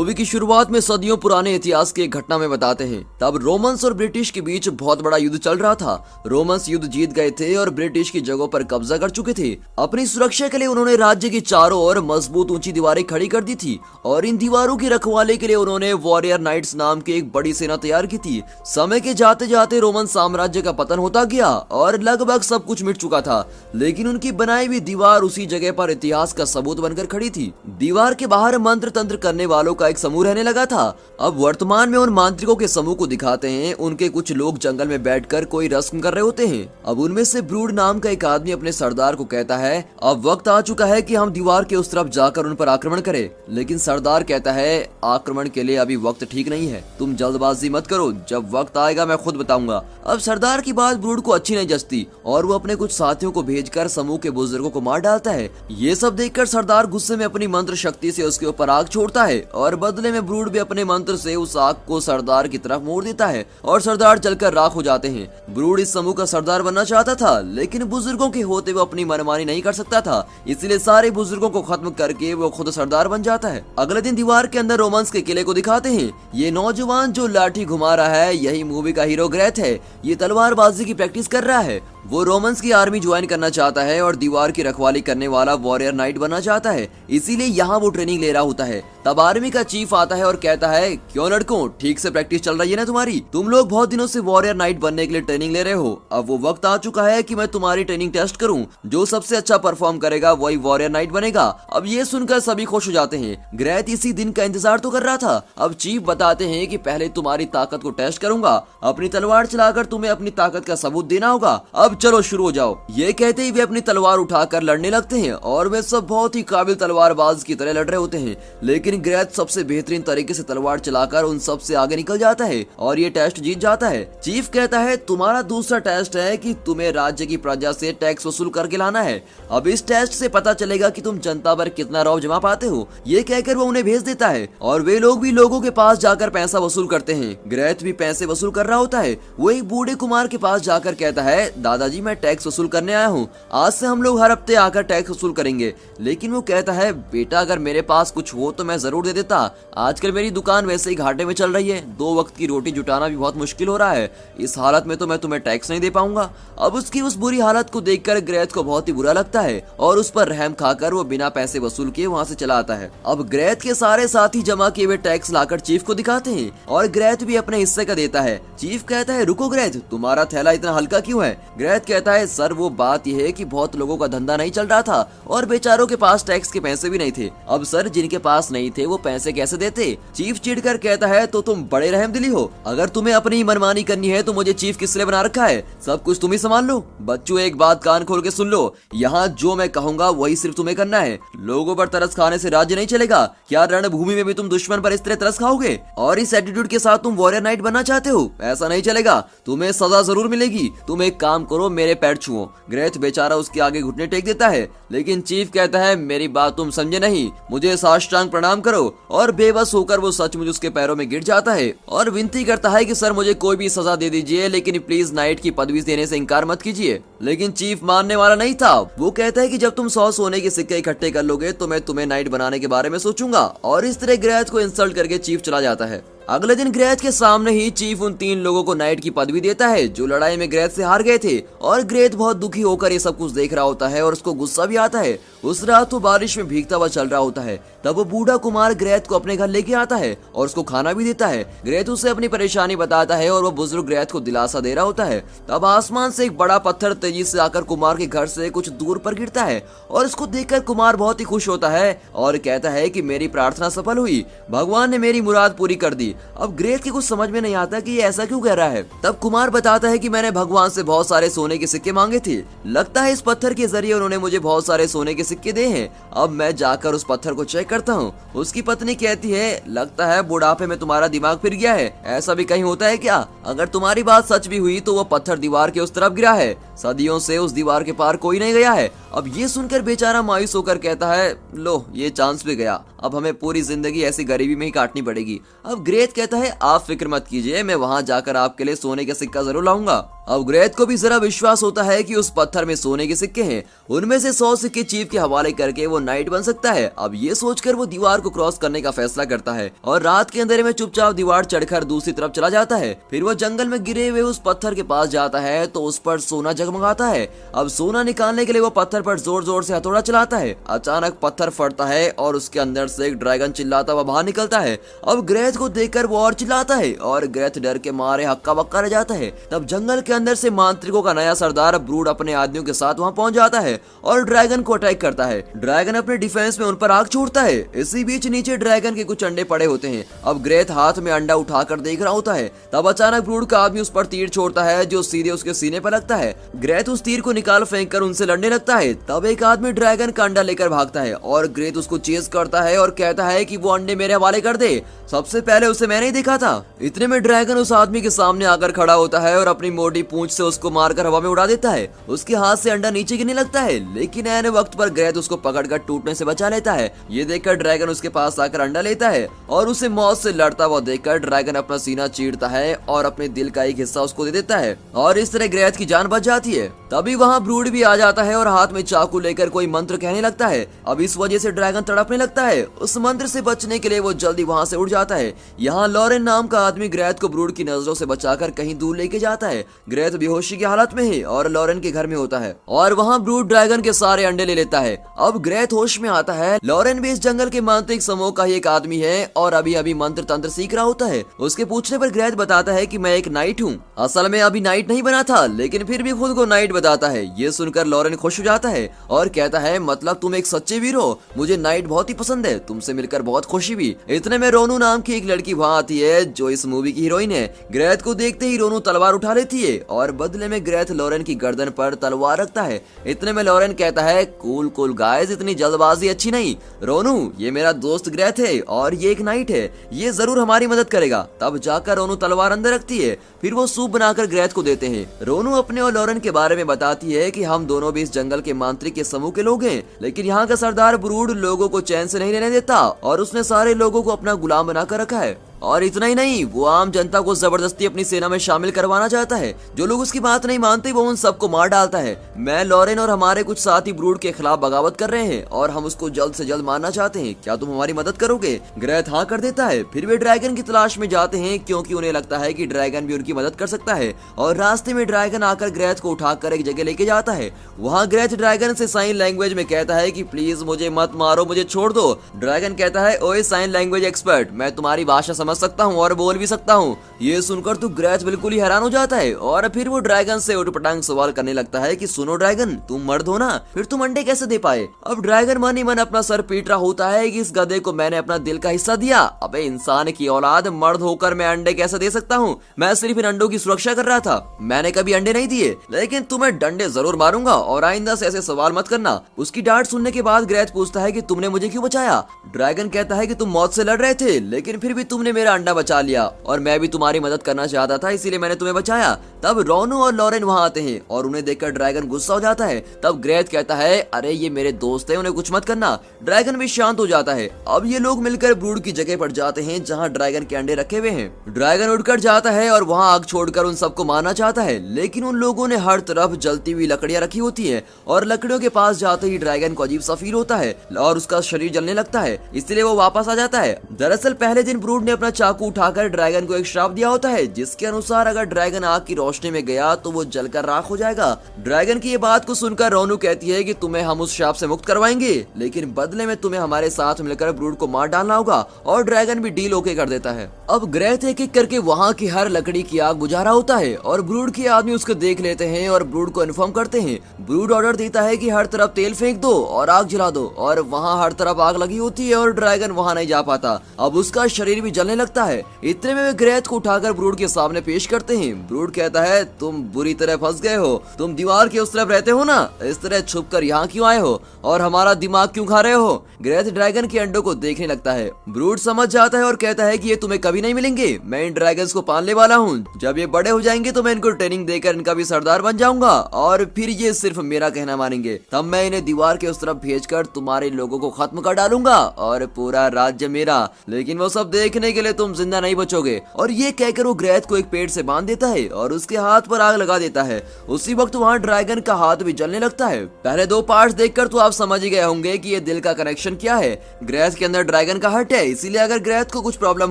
Movie की शुरुआत में सदियों पुराने इतिहास की एक घटना में बताते हैं। तब रोमन्स और ब्रिटिश के बीच बहुत बड़ा युद्ध चल रहा था। रोमन्स युद्ध जीत गए थे और ब्रिटिश की जगहों पर कब्जा कर चुके थे। अपनी सुरक्षा के लिए उन्होंने राज्य की चारों ओर मजबूत ऊंची दीवारें खड़ी कर दी थी और इन दीवारों की रखवाली के लिए उन्होंने वॉरियर नाइट्स नाम की एक बड़ी सेना तैयार की थी। समय के जाते जाते रोमन साम्राज्य का पतन होता गया और लगभग सब कुछ मिट चुका था, लेकिन उनकी बनाई हुई दीवार उसी जगह पर इतिहास का सबूत बनकर खड़ी थी। दीवार के बाहर मंत्र तंत्र करने वालों का एक समूह रहने लगा था। अब वर्तमान में उन मांत्रिकों के समूह को दिखाते हैं। उनके कुछ लोग जंगल में बैठकर कोई रस्म कर रहे होते हैं। अब उनमें से ब्रूड नाम का एक आदमी अपने सरदार को कहता है, अब वक्त आ चुका है कि हम दीवार के उस तरफ जाकर उन पर आक्रमण करें। लेकिन सरदार कहता है, आक्रमण के लिए अभी वक्त ठीक नहीं है, तुम जल्दबाजी मत करो, जब वक्त आएगा मैं खुद बताऊंगा। अब सरदार की बात ब्रूड को अच्छी नहीं जचती और वो अपने कुछ साथियों को भेजकर समूह के बुजुर्गों को मार डालता है। ये सब देखकर सरदार गुस्से में अपनी मंत्र शक्ति से उसके ऊपर आग छोड़ता है और बदले में ब्रूड भी अपने मंत्र से उस आग को सरदार की तरफ मोड़ देता है और सरदार जलकर राख हो जाते हैं। ब्रूड इस समूह का सरदार बनना चाहता था, लेकिन बुजुर्गों के होते वो अपनी मनमानी नहीं कर सकता था, इसलिए सारे बुजुर्गों को खत्म करके वो खुद सरदार बन जाता है। अगले दिन दीवार के अंदर रोमांस के किले को दिखाते हैं। ये नौजवान जो लाठी घुमा रहा है, यही मूवी का हीरो ग्रेथ है। ये तलवारबाजी की प्रैक्टिस कर रहा है। वो रोमन्स की आर्मी ज्वाइन करना चाहता है और दीवार की रखवाली करने वाला वॉरियर नाइट बनना चाहता है, इसीलिए यहाँ वो ट्रेनिंग ले रहा होता है। तब आर्मी का चीफ आता है और कहता है, क्यों लड़कों, ठीक से प्रैक्टिस चल रही है ना तुम्हारी? तुम लोग बहुत दिनों से वॉरियर नाइट बनने के लिए ट्रेनिंग ले रहे हो। अब वो वक्त आ चुका है कि मैं तुम्हारी ट्रेनिंग टेस्ट करूं। जो सबसे अच्छा परफॉर्म करेगा वही वॉरियर नाइट बनेगा। अब ये सुनकर सभी खुश हो जाते हैं। ग्रेथ इसी दिन का इंतजार तो कर रहा था। अब चीफ बताते हैं कि पहले तुम्हारी ताकत को टेस्ट करूंगा, अपनी तलवार चलाकर तुम्हें अपनी ताकत का सबूत देना होगा। अब चलो शुरू हो जाओ। ये कहते ही वे अपनी तलवार उठाकर लड़ने लगते हैं और वे सब बहुत ही काबिल तलवारबाज की तरह लड़ रहे होते हैं। लेकिन ग्रेथ सबसे बेहतरीन तरीके से तलवार चलाकर उन सब से आगे निकल जाता है और ये टेस्ट जीत जाता है। चीफ कहता है, तुम्हारा दूसरा टेस्ट है कि तुम्हें राज्य की प्रजा से टैक्स वसूल करके लाना है। अब इस टेस्ट से पता चलेगा कि तुम जनता पर कितना रौब जमा पाते हो। ये कहकर वो उन्हें भेज देता है और वे लोग भी लोगों के पास जाकर पैसा वसूल करते हैं। ग्रेथ भी पैसे वसूल कर रहा होता है। वो एक बूढ़े कुमार के पास जाकर कहता है, दादाजी मैं टैक्स वसूल करने आया हूँ, आज से हम लोग हर हफ्ते आकर टैक्स वसूल करेंगे। लेकिन वो कहता है, बेटा अगर मेरे पास कुछ हो तो मैं जरूर दे देता, आजकल मेरी दुकान वैसे ही घाटे में चल रही है, 2 वक्त की रोटी जुटाना भी बहुत मुश्किल हो रहा है, इस हालत में तो मैं तुम्हें टैक्स नहीं दे पाऊंगा। अब उसकी उस बुरी हालत को देखकर ग्रेथ को बहुत ही बुरा लगता है और उस पर रहम खाकर वो बिना पैसे वसूल किए वहाँ से चला आता है। अब ग्रेथ के सारे साथी जमा किए हुए टैक्स लाकर चीफ को दिखाते हैं और ग्रेथ भी अपने हिस्से का देता है। चीफ कहता है, रुको ग्रेथ, तुम्हारा थैला इतना हल्का क्यों है? ग्रेथ कहता है, सर वो बात यह है कि बहुत लोगों का धंधा नहीं चल रहा था और बेचारों के पास टैक्स के पैसे भी नहीं थे। अब सर जिनके पास नहीं थे वो पैसे कैसे देते? चीफ चिढ़कर कहता है, तो तुम बड़े रहमदिली हो, अगर तुम्हें अपनी मनमानी करनी है तो मुझे चीफ किसने बना रखा है? सब कुछ तुम ही संभाल लो। बच्चों एक बात कान खोल के सुन लो, यहाँ जो मैं कहूँगा वही सिर्फ तुम्हें करना है। लोगों पर तरस खाने से राज्य नहीं चलेगा। क्या रणभूमि में भी तुम दुश्मन पर इस तरह तरस खाओगे और इस एटीट्यूड के साथ तुम वॉरियर नाइट बनना चाहते हो? ऐसा नहीं चलेगा, तुम्हें सजा जरूर मिलेगी। तुम एक काम करो, मेरे पैर छुओ। ग्रेथ बेचारा उसके आगे घुटने टेक देता है, लेकिन चीफ कहता है, मेरी बात तुम समझे नहीं, मुझे साष्टांग प्रणाम करो। और बेबस होकर वो सचमुच उसके पैरों में गिर जाता है और विनती करता है कि सर मुझे कोई भी सजा दे दीजिए, लेकिन प्लीज नाइट की पदवी देने से इनकार मत कीजिए। लेकिन चीफ मानने वाला नहीं था। वो कहता है कि जब तुम 100 सोने के सिक्के इकट्ठे कर लोगे तो मैं तुम्हें नाइट बनाने के बारे में सोचूंगा। और इस तरह ग्रेथ को इंसल्ट करके चीफ चला जाता है। अगले दिन ग्रेथ के सामने ही चीफ उन 3 लोगों को नाइट की पदवी देता है जो लड़ाई में ग्रेथ से हार गए थे। और ग्रेथ बहुत दुखी होकर ये सब कुछ देख रहा होता है और उसको गुस्सा भी आता है। उस रात वो बारिश में भीगता हुआ चल रहा होता है। तब वो बूढ़ा कुमार ग्रेथ को अपने घर लेके आता है और उसको खाना भी देता है। ग्रेथ उसे अपनी परेशानी बताता है और वो बुजुर्ग ग्रेथ को दिलासा दे रहा होता है। तब आसमान से एक बड़ा पत्थर तेजी से आकर कुमार के घर से कुछ दूर पर गिरता है और इसको देखकर कुमार बहुत ही खुश होता है और कहता है कि मेरी प्रार्थना सफल हुई, भगवान ने मेरी मुराद पूरी कर दी। अब ग्रेथ की कुछ समझ में नहीं आता कि ये ऐसा क्यों कह रहा है। तब कुमार बताता है कि मैंने भगवान से बहुत सारे सोने के सिक्के मांगे थे, लगता है इस पत्थर के जरिए उन्होंने मुझे बहुत सारे सोने के सिक्के दे हैं। अब मैं जाकर उस पत्थर को चेक करता हूँ। उसकी पत्नी कहती है, लगता है बुढ़ापे में तुम्हारा दिमाग फिर गया है, ऐसा भी कहीं होता है क्या? अगर तुम्हारी बात सच भी हुई तो वो पत्थर दीवार के उस तरफ गिरा है, सदियों से उस दीवार के पार कोई नहीं गया है। अब ये सुनकर बेचारा मायूस होकर कहता है, लो ये चांस भी गया, अब हमें पूरी जिंदगी ऐसी गरीबी में ही काटनी पड़ेगी। अब ग्रेथ कहता है, आप फिक्र मत कीजिए, मैं वहां जाकर आपके लिए सोने का सिक्का जरूर लाऊंगा। अब ग्रेथ को भी जरा विश्वास होता है कि उस पत्थर में सोने के सिक्के हैं, उनमें से 100 सिक्के चीफ के हवाले करके वो नाइट बन सकता है। अब ये सोचकर वो दीवार को क्रॉस करने का फैसला करता है और रात के अंधेरे में चुपचाप दीवार चढ़कर दूसरी तरफ चला जाता है। फिर वो जंगल में गिरे हुए उस पत्थर के पास जाता है तो उस पर सोना जगमगाता है। अब सोना निकालने के लिए वो पत्थर पर जोर जोर से हथौड़ा चलाता है। अचानक पत्थर फटता है और उसके अंदर से एक ड्रैगन चिल्लाता हुआ बाहर निकलता है। अब ग्रेथ को देखकर वो और चिल्लाता है और ग्रेथ डर के मारे हक्का बक्का रह जाता है। तब जंगल के अंदर से मांत्रिकों का नया सरदार ब्रूड अपने आदमियों के साथ वहां पहुंच जाता है और ड्रैगन को अटैक करता है। ड्रैगन अपने डिफेंस में उन पर आग छोड़ता है। इसी बीच नीचे ड्रैगन के कुछ अंडे पड़े होते हैं। अब ग्रेथ हाथ में अंडा उठाकर देख रहा होता है। तब अचानक ब्रूड का आदमी उस पर तीर छोड़ता है जो सीधे उसके सीने पर लगता है। ग्रेथ उस तीर को निकाल फेंक कर उनसे लड़ने लगता है। तब एक आदमी ड्रैगन का अंडा लेकर भागता है और ग्रेथ उसको चेज करता है और कहता है कि वो अंडे मेरे हवाले कर दे, सबसे पहले उसे मैंने ही देखा था। इतने में ड्रैगन उस आदमी के सामने आकर खड़ा होता है और अपनी मोटी पूंछ से उसको मारकर हवा में उड़ा देता है। उसके हाथ से अंडा नीचे गिरने लगता है, लेकिन ऐने वक्त पर ग्रेथ उसको पकड़कर टूटने से बचा लेता है। ये देखकर ड्रैगन उसके पास आकर अंडा लेता है और उसे मौत से लड़ता हुआ देखकर ड्रैगन अपना सीना चीरता है और अपने दिल का एक हिस्सा उसको दे देता है और इस तरह ग्रेथ की जान बच जाती है। तभी वहाँ ब्रूड भी आ जाता है और हाथ में चाकू लेकर कोई मंत्र कहने लगता है। अब इस वजह से ड्रैगन तड़पने लगता है। उस मंत्र से बचने के लिए वो जल्दी वहाँ से उड़ जाता है। यहाँ लॉरेन नाम का आदमी ग्रेथ को ब्रूड की नजरों से बचाकर कहीं दूर लेके जाता है। ग्रेथ बेहोशी की हालत में है और लॉरेन के घर में होता है और वहाँ ब्रूड ड्रैगन के सारे अंडे ले लेता है। अब ग्रेथ होश में आता है। लॉरेन भी इस जंगल के मांत्रिक समूह का ही एक आदमी है और अभी अभी मंत्र तंत्र सीख रहा होता है। उसके पूछने पर ग्रेथ बताता है कि मैं एक नाइट हूँ। असल में अभी नाइट नहीं बना था, लेकिन फिर भी खुद को नाइट बताता है। ये सुनकर लॉरेन खुश हो जाता है और कहता है, मतलब तुम एक सच्चे वीर हो, मुझे नाइट बहुत ही पसंद है, तुमसे मिलकर बहुत खुशी भी। इतने में रोनू नाम की एक लड़की वहाँ आती है जो इस मूवी की हीरोइन है। ग्रेथ को देखते ही रोनू तलवार उठा लेती है और बदले में ग्रेथ लॉरेन की गर्दन पर तलवार रखता है। इतने में लॉरेन कहता है, कूल कूल गाइस, इतनी जल्दबाजी अच्छी नहीं। रोनू, ये मेरा दोस्त ग्रेथ है और ये एक नाइट है, ये जरूर हमारी मदद करेगा। तब जाकर रोनू तलवार अंदर रखती है। फिर वो सूप बनाकर ग्रेथ को देते हैं। रोनू अपने और लॉरेन के बारे में बताती है कि हम दोनों भी इस जंगल के मांत्रिक के समूह के लोग हैं, लेकिन यहाँ का सरदार ब्रूड लोगों को चैन से नहीं रहने देता और उसने सारे लोगों को अपना गुलाम बनाकर रखा है। और इतना ही नहीं, वो आम जनता को जबरदस्ती अपनी सेना में शामिल करवाना चाहता है। जो लोग उसकी बात नहीं मानते वो उन सबको मार डालता है। मैं, लॉरेन और हमारे कुछ साथी ब्रूड के खिलाफ बगावत कर रहे हैं और हम उसको जल्द से जल्द मारना चाहते हैं। क्या तुम हमारी मदद करोगे? ग्रेथ हाँ कर देता है। फिर वे ड्रैगन की तलाश में जाते हैं क्योंकि उन्हें लगता है कि ड्रैगन भी उनकी मदद कर सकता है। और रास्ते में ड्रैगन आकर ग्रेथ को उठाकर एक जगह लेके जाता है। वहाँ ग्रेथ ड्रैगन से साइन लैंग्वेज में कहता है कि प्लीज मुझे मत मारो, मुझे छोड़ दो। ड्रैगन कहता है, ओए साइन लैंग्वेज एक्सपर्ट, मैं तुम्हारी भाषा समझ सकता हूँ और बोल भी सकता हूँ। ये सुनकर तो ग्रेथ बिल्कुल ही हैरान हो जाता है और फिर वो ड्रैगन से उटपटांग सवाल करने लगता है कि सुनो ड्रैगन, तुम मर्द हो ना, फिर तुम अंडे कैसे दे पाए? अब ड्रैगन मन ही मन अपना सर पीट रहा होता है कि इस गधे को मैंने अपना दिल का हिस्सा दिया। अबे इंसान की औलाद, मर्द होकर मैं अंडे कैसे दे सकता हूँ? मैं सिर्फ इन अंडों की सुरक्षा कर रहा था, मैंने कभी अंडे नहीं दिए, लेकिन तुम्हें डंडे जरूर मारूंगा और आइंदा से ऐसे सवाल मत करना। उसकी डांट सुनने के बाद ग्रेथ पूछता है कि तुमने मुझे क्यों बचाया? ड्रैगन कहता है कि तुम मौत से लड़ रहे थे, लेकिन फिर भी तुमने मेरा अंडा बचा लिया और मैं भी तुम्हारी मदद करना चाहता था, इसीलिए मैंने तुम्हें बचाया। तब रोनू और लॉरेन वहां आते हैं और उन्हें देखकर ड्रैगन गुस्सा हो जाता है। तब ग्रेथ कहता है, अरे ये मेरे दोस्त हैं, उन्हें कुछ मत करना। ड्रैगन भी शांत हो जाता है। अब ये लोग मिलकर ब्रूड की जगह पर जाते हैं जहाँ ड्रैगन के अंडे रखे हुए हैं। ड्रैगन उठकर जाता है और वहाँ आग छोड़कर उन सबको मारना चाहता है, लेकिन उन लोगों ने हर तरफ जलती हुई लकड़ियां रखी होती है और लकड़ियों के पास जाते ही ड्रैगन को अजीब सा फील होता है और उसका शरीर जलने लगता है, इसलिए वो वापस आ जाता है। दरअसल पहले दिन ब्रूड ने अपना चाकू उठाकर ड्रैगन को एक श्राप दिया होता है, जिसके अनुसार अगर ड्रैगन आग की रोशनी में गया तो वो जलकर राख हो जाएगा। ड्रैगन की ये बात को सुनकर रोनू कहती है कि तुम्हें हम उस श्राप से मुक्त करवाएंगे, लेकिन बदले में तुम्हें हमारे साथ मिलकर ब्रूड को मार डालना होगा। और ड्रैगन भी डील ओके कर देता है। अब ग्रेथ एक एक करके वहाँ की हर लकड़ी की आग बुझा रहा होता है और ब्रूड के आदमी उसको देख लेते हैं और ब्रूड को इन्फॉर्म करते हैं। ब्रूड ऑर्डर देता है कि हर तरफ तेल फेंक दो और आग जला दो, और वहाँ हर तरफ आग लगी होती है और ड्रैगन वहाँ नहीं जा पाता। अब उसका शरीर भी जलने लगता है। इतने में ग्रेथ को उठाकर ब्रूड के सामने पेश करते हैं। ब्रूड कहता कहता है तुम बुरी तरह फंस गए हो, तुम दीवार के उस तरफ रहते हो ना, इस तरह छुप कर यहाँ क्यों आए हो और हमारा दिमाग क्यों खा रहे हो। ग्रेथ ड्रैगन के अंडों को देखने लगता है। ब्रूड समझ जाता है और कहता है कि ये तुम्हें कभी नहीं मिलेंगे, मैं इन ड्रैगन्स को पालने वाला हूँ, जब ये बड़े हो जाएंगे तो मैं इनको ट्रेनिंग देकर इनका भी सरदार बन जाऊंगा और फिर ये सिर्फ मेरा कहना मानेंगे, तब मैं इन्हें दीवार के उस तरफ भेजकर तुम्हारे लोगों को खत्म कर डालूंगा और पूरा राज्य मेरा, लेकिन वो सब देखने के लिए तुम जिंदा नहीं बचोगे। और ये कहकर वो ग्रेथ को एक पेड़ से बांध देता है और उसके हाथ पर आग लगा देता है। उसी वक्त वहाँ ड्रैगन का हाथ भी जलने लगता है। पहले दो पार्ट्स देखकर तो आप समझ ही गए होंगे कि ये दिल का कनेक्शन क्या है। ग्रेथ के अंदर ड्रैगन का हर्ट है, इसीलिए अगर ग्रेथ को कुछ प्रॉब्लम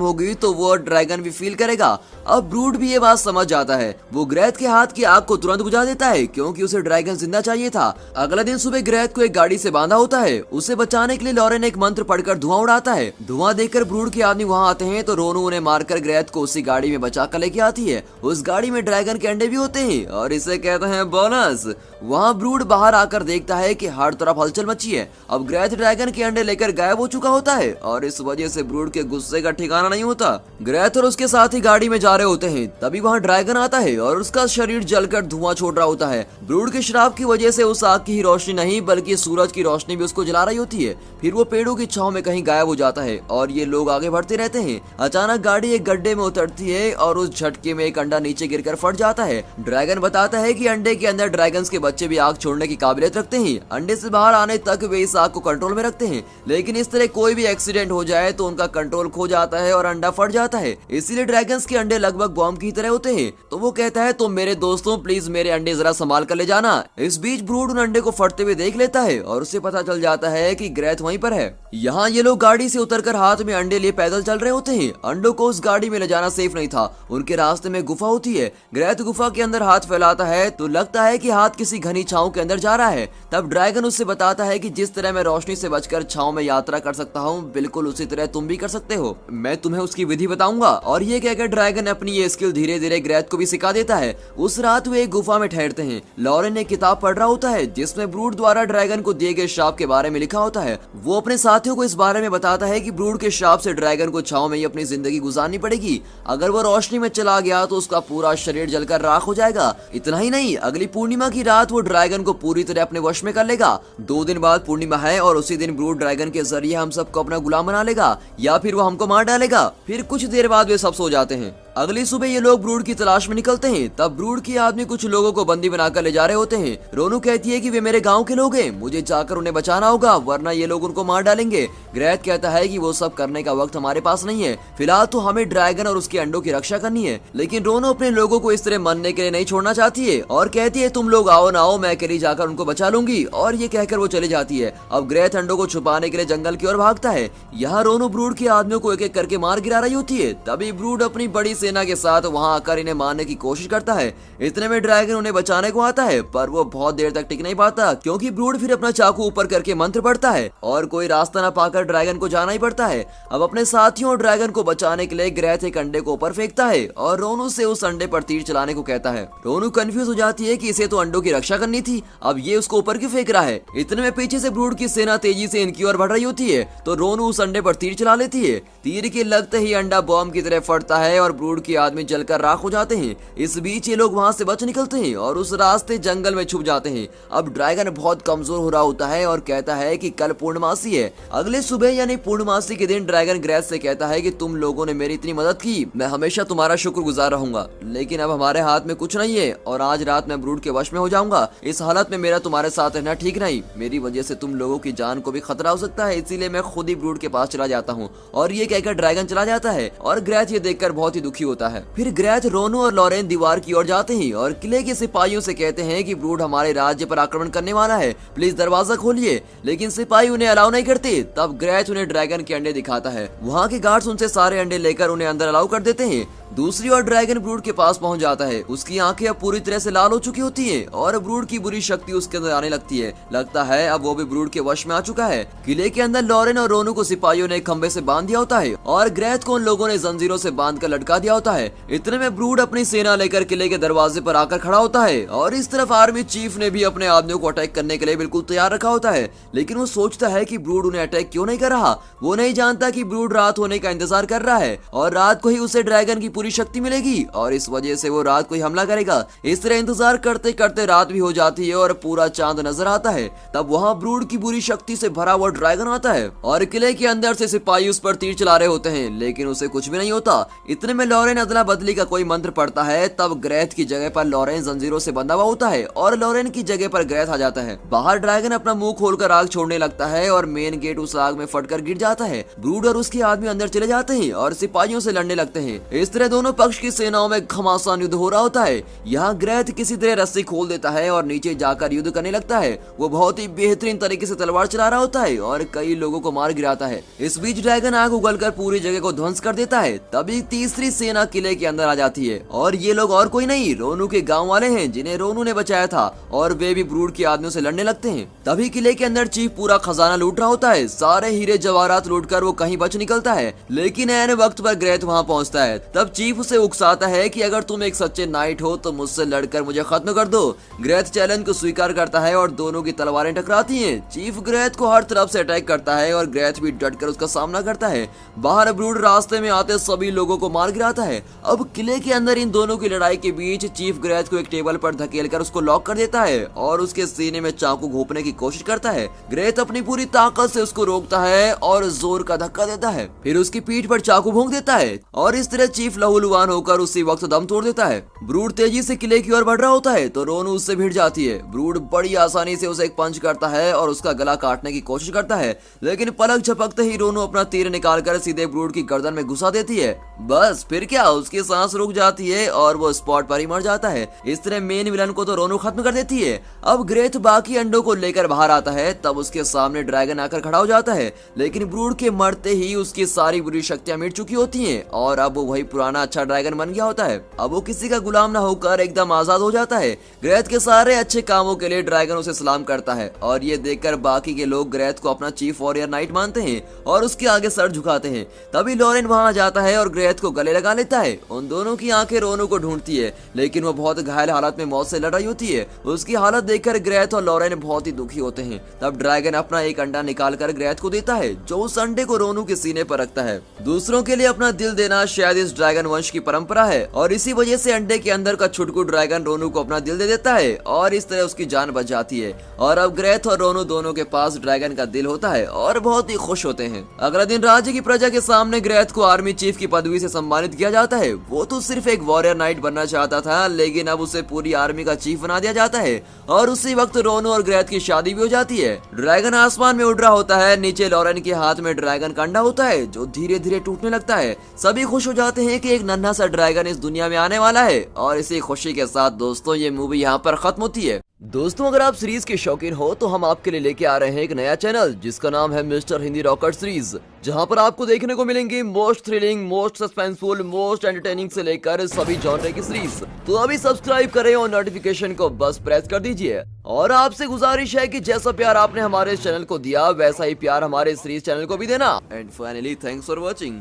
होगी तो वो ड्रैगन भी फील करेगा। अब ब्रूड भी ये बात समझ जाता है। वो ग्रेथ के हाथ की आग को तुरंत बुझा देता है क्योंकि उसे ड्रैगन जिंदा चाहिए था। अगले दिन सुबह ग्रेथ को एक गाड़ी से बांधा होता है। उसे बचाने के लिए लॉरेन एक मंत्र पढ़कर धुआं उड़ाता है। धुआं देखकर ब्रूड के आदमी वहाँ आते हैं तो रोनू उन्हें मारकर ग्रेथ को उसी गाड़ी में बचा कर लेके आती है। उस गाड़ी में ड्रैगन के अंडे भी होते हैं और इसे कहते हैं बोनस। वहाँ ब्रूड बाहर आकर देखता है कि हर तरफ हलचल मची है। अब ग्रेथ ड्रैगन के अंडे लेकर गायब हो चुका होता है और इस वजह से ब्रूड के गुस्से का ठिकाना नहीं होता। ग्रेथ और उसके साथ ही गाड़ी में जा रहे होते हैं, तभी वहाँ ड्रैगन आता है और उसका शरीर जलकर धुआं छोड़ रहा होता है। ब्रूड के श्राप की वजह से उस आग की ही रोशनी नहीं बल्कि सूरज की रोशनी भी उसको जला रही होती है। फिर वो पेड़ों की छांव में कहीं गायब हो जाता है और ये लोग आगे बढ़ते रहते हैं। अचानक गाड़ी एक गड्ढे में उतरती है और उस झटके में एक अंडा नीचे गिरकर फट जाता है। ड्रैगन बताता है कि अंडे के अंदर ड्रैगन्स के बच्चे भी आग छोड़ने की काबिलियत रखते हैं। अंडे से बाहर आने तक वे इस आग को कंट्रोल में रखते हैं, लेकिन इस तरह कोई भी एक्सीडेंट हो जाए तो उनका कंट्रोल खो जाता है और अंडा फट जाता है। इसीलिए ड्रैगन्स के अंडे लगभग बॉम्ब की तरह होते हैं। तो वो कहता है तुम मेरे दोस्तों प्लीज मेरे अंडे जरा संभाल कर ले जाना। इस बीच ब्रूड उन अंडे को फटते हुए देख लेता है और उसे पता चल जाता है कि ग्रेथ वहीं पर है। यहाँ ये लोग गाड़ी से उतरकर हाथ में अंडे लिए पैदल चल रहे होते हैं। अंडों को उस गाड़ी में ले जाना सेफ नहीं था। उनके रास्ते में गुफा होती है। ग्रेथ गुफा के अंदर हाथ फैलाता है तो लगता है कि हाथ किसी घनी छांव के अंदर जा रहा है। तब ड्रैगन उससे बताता है कि जिस तरह मैं रोशनी से बचकर छांव में यात्रा कर सकता हूँ, बिल्कुल उसी तरह तुम भी कर सकते हो। मैं तुम्हें उसकी विधि बताऊंगा। और ये कहकर ड्रैगन अपनी ये स्किल धीरे धीरे ग्रेथ को भी सिखा देता है। उस रात वे एक गुफा में ठहरते हैं। लॉरेन एक किताब पढ़ रहा होता है जिसमें ब्रूड द्वारा ड्रैगन को दिए गए श्राप के बारे में लिखा होता है। वो अपने साथियों को इस बारे में बताता है कि ब्रूड के श्राप से ड्रैगन को छांव में ही अपनी जिंदगी गुजारनी पड़ेगी। अगर वो रोशनी में चला गया तो उसका पूरा शरीर जलकर राख हो जाएगा। इतना ही नहीं, अगली पूर्णिमा की रात वो ड्रैगन को पूरी तरह अपने वश में कर लेगा। 2 दिन बाद पूर्णिमा है और उसी दिन ब्रूड ड्रैगन के जरिए हम सबको अपना गुलाम बना लेगा या फिर वो हमको मार डालेगा। फिर कुछ देर बाद वे सब सो जाते हैं। अगली सुबह ये लोग ब्रूड की तलाश में निकलते हैं। तब ब्रूड के आदमी कुछ लोगों को बंदी बनाकर ले जा रहे होते हैं। रोनू कहती है कि वे मेरे गांव के लोग हैं, मुझे जाकर उन्हें बचाना होगा वरना ये लोग उनको मार डालेंगे। ग्रेथ कहता है कि वो सब करने का वक्त हमारे पास नहीं है, फिलहाल तो हमें ड्रैगन और उसके अंडों की रक्षा करनी है। लेकिन रोनू अपने लोगों को इस तरह मरने के लिए नहीं छोड़ना चाहती है और कहती है तुम लोग आओ ना आओ, मैं अकेली जाकर उनको बचा लूंगी। और ये कहकर वो चली जाती है। अब ग्रेथ अंडों को छुपाने के लिए जंगल की ओर भागता है। यहाँ रोनू ब्रूड के आदमियों को एक एक करके मार गिरा रही होती है। तभी ब्रूड अपनी बड़ी सेना के साथ वहाँ आकर इन्हें मारने की कोशिश करता है। इतने में ड्रैगन उन्हें बचाने को आता है पर वो बहुत देर तक टिक नहीं पाता क्योंकि ब्रूड फिर अपना चाकू ऊपर करके मंत्र पढ़ता है और कोई रास्ता न पाकर ड्रैगन को जाना ही पड़ता है। अब अपने साथियों और ड्रैगन को बचाने के लिए ग्रेथ एक अंडे को ऊपर फेंकता है और रोनू से उस अंडे पर तीर चलाने को कहता है। रोनू कंफ्यूज हो जाती है कि इसे तो अंडों की रक्षा करनी थी, अब ये उसको ऊपर क्यों फेंक रहा है। इतने में पीछे से ब्रूड की सेना तेजी से इनकी ओर बढ़ रही होती है तो रोनू उस अंडे पर तीर चला लेती है। तीर के लगते ही अंडा बॉम्ब की तरह फटता है और ब्रूड के आदमी जलकर राख हो जाते हैं। इस बीच ये लोग वहां से बच निकलते हैं और उस रास्ते जंगल में छुप जाते हैं। अब ड्रैगन बहुत कमजोर हो रहा होता है और कहता है कि कल पूर्णमासी है। अगले सुबह यानी पूर्णमासी के दिन ड्रैगन ग्रेथ से कहता है कि तुम लोगों ने मेरी इतनी मदद की, मैं हमेशा तुम्हारा शुक्रगुजार रहूंगा, लेकिन अब हमारे हाथ में कुछ नहीं है और आज रात मैं ब्रूड के वश में हो जाऊंगा। इस हालत में मेरा तुम्हारे साथ रहना ठीक नहीं, मेरी वजह से तुम लोगों की जान को भी खतरा हो सकता है, इसीलिए मैं खुद ही ब्रूड के पास चला जाता हूँ। और ये कहकर ड्रैगन चला जाता है और ग्रेथ ये देखकर बहुत ही दुखी होता है। फिर ग्रेथ, रोनू और लॉरेन दीवार की ओर जाते हैं और किले के सिपाहियों से कहते हैं कि ब्रूड हमारे राज्य पर आक्रमण करने वाला है, प्लीज दरवाजा खोलिए। लेकिन सिपाही उन्हें अलाउ नहीं करते। तब ग्रेथ उन्हें ड्रैगन के अंडे दिखाता है। वहाँ के गार्ड्स उनसे सारे अंडे लेकर उन्हें अंदर अलाउ कर देते हैं। दूसरी ओर ड्रैगन ब्रूड के पास पहुंच जाता है। उसकी आंखें अब पूरी तरह से लाल हो चुकी होती हैं और ब्रूड की बुरी शक्ति उसके अंदर आने लगती है। लगता है अब वो भी ब्रूड के वश में आ चुका है। किले के अंदर लॉरेन और रोनू को सिपाहियों ने खंबे से बांध दिया होता है और ग्रेथ को उन लोगों ने जंजीरों से बांध कर लटका दिया होता है। इतने में ब्रूड अपनी सेना लेकर किले के दरवाजे पर आकर खड़ा होता है और इस तरफ आर्मी चीफ ने भी अपने आदमियों को अटैक करने के लिए बिल्कुल तैयार रखा होता है। लेकिन वो सोचता है कि ब्रूड उन्हें अटैक क्यों नहीं कर रहा। वो नहीं जानता कि ब्रूड रात होने का इंतजार कर रहा है और रात को ही उसे ड्रैगन की पूरी शक्ति मिलेगी और इस वजह से वो रात को ही हमला करेगा। इस तरह इंतजार करते करते रात भी हो जाती है और पूरा चांद नजर आता है। तब वहाँ ब्रूड की बुरी शक्ति से भरा हुआ ड्रैगन आता है और किले के अंदर से सिपाही उस पर तीर चला रहे होते हैं, लेकिन उसे कुछ भी नहीं होता। इतने में लॉरेन अदला बदली का कोई मंत्र पड़ता है। तब ग्रेथ की जगह पर लॉरेन जंजीरों से बंधा हुआ होता है और लॉरेन की जगह पर ग्रेथ आ जाता है। बाहर ड्रैगन अपना मुंह खोलकर आग छोड़ने लगता है और मेन गेट उस आग में फटकर गिर जाता है। ब्रूड और उसके आदमी अंदर चले जाते हैं और सिपाहियों से लड़ने लगते हैं। इस तरह दोनों पक्ष की सेनाओं में घमासान युद्ध हो रहा होता है। यहाँ ग्रेथ किसी तरह रस्सी खोल देता है और नीचे जाकर युद्ध करने लगता है। वो बहुत ही बेहतरीन तरीके से तलवार चला रहा होता है और कई लोगों को मार गिराता है। इस बीच ड्रैगन आग उगलकर पूरी जगह को ध्वंस कर देता है। तभी तीसरी सेना किले के अंदर आ जाती है और ये लोग और कोई नहीं रोनू के गांव वाले हैं जिन्हें रोनू ने बचाया था और वे भी ब्रूड के आदमियों से लड़ने लगते हैं। तभी किले के अंदर चीफ पूरा खजाना लूट रहा होता है। सारे हीरे जवाहरात लूटकर वो कहीं बच निकलता है, लेकिन ऐन वक्त पर ग्रेथ वहाँ पहुँचता है। तब चीफ उसे उकसाता है कि अगर तुम एक सच्चे नाइट हो तो मुझसे लड़कर मुझे खत्म कर दो। ग्रेथ चैलेंज को स्वीकार करता है और दोनों की तलवारें टकराती हैं। चीफ ग्रेथ को हर तरफ से अटैक करता है और ग्रेथ भी डटकर उसका सामना करता है। बाहर ब्रूड रास्ते में आते सभी लोगों को मार गिराता है। अब किले के अंदर इन दोनों की लड़ाई के बीच चीफ ग्रेथ को एक टेबल पर धकेलकर उसको लॉक कर देता है और उसके सीने में चाकू घोंपने की कोशिश करता है। ग्रेथ अपनी पूरी ताकत से उसको रोकता है और जोर का धक्का देता है, फिर उसकी पीठ पर चाकू भोंक देता है और इस तरह चीफ लहूलुहान होकर उसी वक्त दम तोड़ देता है। ब्रूड तेजी से किले की ओर बढ़ रहा होता है तो रोनू उससे भिड़ जाती है। ब्रूड बड़ी आसानी से उसे एक पंच करता है और उसका गला काटने की कोशिश करता है, लेकिन पलक झपकते ही रोनू अपना तीर निकालकर सीधे ब्रूड की गर्दन में घुसा देती है। बस फिर क्या, उसकी सांस रुक जाती है और वो स्पॉट पर ही मर जाता है। इस तरह मेन विलन को तो रोनू खत्म कर देती है। अब ग्रेथ बाकी अंडों को लेकर बाहर आता है। तब उसके सामने ड्रैगन आकर खड़ा हो जाता है, लेकिन ब्रूड के मरते ही उसकी सारी बुरी शक्तियां मिट चुकी होती हैं और अब वो वही पुराना अच्छा ड्रैगन बन गया होता है। अब वो किसी का गुलाम ना होकर एकदम आजाद हो जाता है। ग्रेथ के सारे अच्छे कामों के लिए ड्रैगन उसे सलाम करता है और ये देखकर बाकी के लोग ग्रेथ को अपना चीफ वॉरियर नाइट मानते हैं और उसके आगे सर झुकाते हैं। तभी लॉरेन वहां जाता है और ग्रेथ को गले लगा लेता है। उन दोनों की आंखें रोनू को ढूंढती है, लेकिन वो बहुत घायल हालत में मौत से लड़ रही होती है। उसकी हालत देखकर ग्रेथ और लॉरेन बहुत ही दुखी होते हैं। तब ड्रैगन अपना एक अंडा निकालकर ग्रेथ को देता है, जो उस अंडे को रोनू के सीने पर रखता है। दूसरों के लिए अपना दिल देना शायद इस ड्रैगन वंश की परंपरा है और इसी वजह से अंडे के अंदर का छुटकू ड्रैगन रोनू को अपना दिल दे देता है और इस तरह उसकी जान बच जाती है। और अब ग्रेथ और रोनू दोनों के पास ड्रैगन का दिल होता है और बहुत ही खुश होते हैं। अगला दिन राज्य की प्रजा के सामने ग्रेथ को आर्मी चीफ की पदवी से सम्मानित किया जाता है। वो तो सिर्फ एक वॉरियर नाइट बनना चाहता था, लेकिन अब उसे पूरी आर्मी का चीफ बना दिया जाता है और उसी वक्त रोनू और ग्रेथ की शादी भी हो जाती है। ड्रैगन आसमान में उड़ रहा होता है। नीचे लॉरेन के हाथ में ड्रैगन का अंडा होता है जो धीरे धीरे टूटने लगता है। सभी खुश हो जाते हैं कि एक नन्हा सा ड्रैगन इस दुनिया में आने वाला है और इसी खुशी के साथ दोस्तों ये मूवी यहाँ पर खत्म होती है। दोस्तों अगर आप सीरीज के शौकीन हो तो हम आपके लिए लेके आ रहे हैं एक नया चैनल जिसका नाम है मिस्टर हिंदी रॉकेट सीरीज, जहां पर आपको देखने को मिलेंगी most thrilling, most suspenseful, most entertaining से लेकर सभी जॉनर की सीरीज। तो अभी सब्सक्राइब करें और नोटिफिकेशन को बस प्रेस कर दीजिए। और आपसे गुजारिश है कि जैसा प्यार आपने हमारे चैनल को दिया वैसा ही प्यार हमारे सीरीज चैनल को भी देना। And finally thanks for watching.